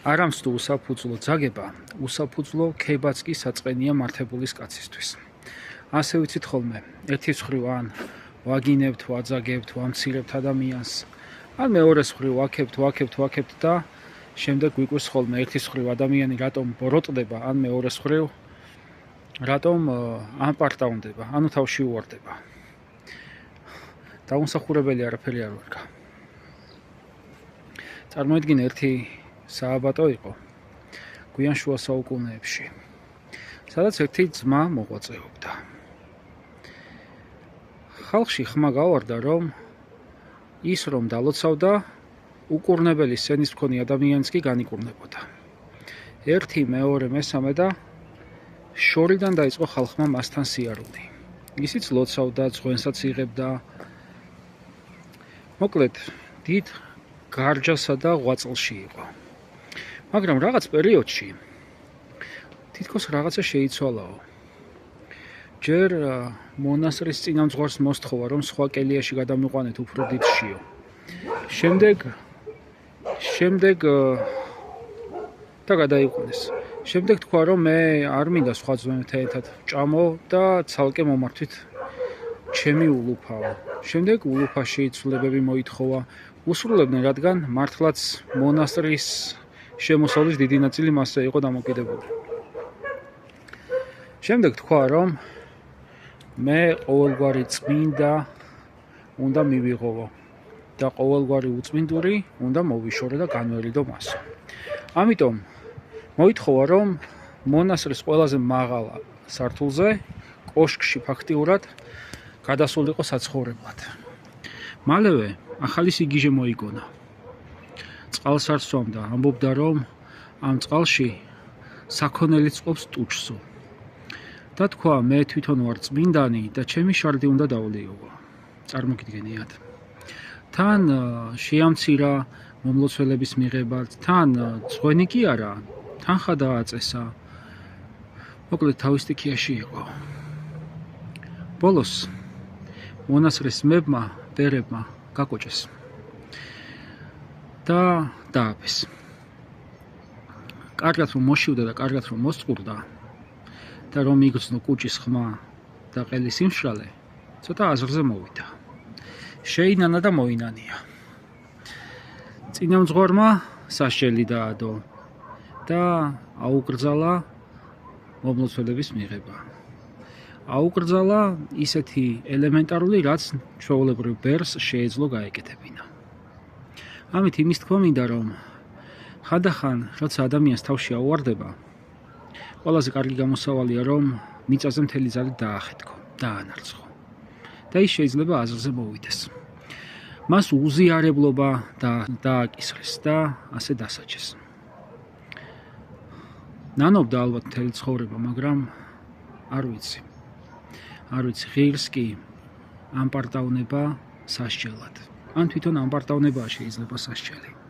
არამსთუ უსაფუძვლო ძაგება, უსაფუძვლო ქებაც კი საწყენია მართებულის კაცისთვის. ასე ვიცით ხოლმე, ერთის მხრივ ან ვაგინებთ, ვაძაგებთ, ვამცირებთ ადამიანს, ან მეორეს მხრივ ვაქებთ და შემდეგ გვიკვირს ხოლმე ერთის მხრივ ადამიანი რატომ ბოროტდება, ან მეორეს მხრივ რატომ ამპარტაუნდება, ანუ თავში უვარდება. დაუმსახურებელი არაფერი არ ვარგა. წარმოიდგინე ერთი სააბატო იყო გვიან შუა საუკუნეებში, სადაც ერთი ძმა მოღვაწეობდა. ხალხში ხმა გავარდა, რომ ის რომ დალოცავდა, უკურნებელი სენის მქონე ადამიანიც კი განიკურნებოდა. ერთი, მეორე, მესამე და შორიდან დაიწყო ხალხმა მასთან სიარული. ისიც ლოცავდა, ძღვენსაც იღებდა. მოკლედ, დიდ გარჯასა და ღვაწლში იყო. მაგრამ რაღაც პერიოდში თითქოს რაღაცა შეიცვალაო. ჯერ მონასტრის წინამძღვარს მოსთხოვა, რომ სხვა კელიაში გადამიყვანეთ უფრო დიდ შიო. შემდეგ და გადაიყვანეს. შემდეგ თქვა, რომ მე არ მინდა სხვა ძმებთან ერთად ვჭამო და ცალკე მომართვით ჩემი ულუფაო. შემდეგ ულუფაში ცვლილებები მოითხოვა. უსრულებდნენ, რადგან მართლაც მონასტრის შემოსავლის დიდი ნაწილი მასზე იყო დამოკიდებული. შემდეგ თქვა, რომ მე ყოველგვარი წმინდა უნდა მივიღოვო და ყოველგვარი უწმინდური უნდა მოვიშორე და განვერიდო მასო. ამიტომ მოითხოვა, რომ მონასტრის ყველაზე მაღალ სართულზე, კოშკში ფაქტიურად გადასულიყო საცხოვრებლად. მალევე ახალი სიგიჟე მოიგონა. წყალს არ სვამდა, ამბობდა, რომ ამ წყალში საქონელიც ყოფს ტუჩსო. და თქვა, მე თვითონ ვარ წმინდანი და ჩემი შარდი უნდა დავლიოვო. წარმოგიდგენიათ. თან შეამცირა მომლოცველების მიღებაც, თან ძღვენი კი არა, თანხა დააწესა. მოკლედ თავის სტიქიაში იყო. ბოლოს მონასტრის მებმა, ბერებმა გაკოჭეს და დააფეს. კარგად რომ მოშივდა და კარგად რომ მოსწყურდა და რომ იგრძნო კუჭის ხმა და ყელის სიმშრალე, ცოტა აზრზე მოვიდა. შეინანა და მოინანია. წინამძღვარმა სასჯელი დაადო და აუკრძალა მომლოცველების მიღება. აუკრძალა ისეთი ელემენტარული, რაც ჩვეულებრივ ბერს შეეძლო გაეკეთებინა. ამით იმის თქმა მინდა, რომ ხანდახან, როცა ადამიანს თავში აუვარდება, ყველაზე კარგი გამოსავალია, რომ მიწაზე მთელი ძალით დაახეთქო, დაანარცხო და ის შეიძლება აზრზე მოვიდეს. მას უზიარებლობა დააკისრეს და ასე დასაჯეს. ნანობდა ალბათ მთელი ცხოვრება, მაგრამ არ ვიცი, ღირს კი ამპარტავნება სასჯელად. ან თვითონ ამპარტავნებაა შეიძლება სასჯელი.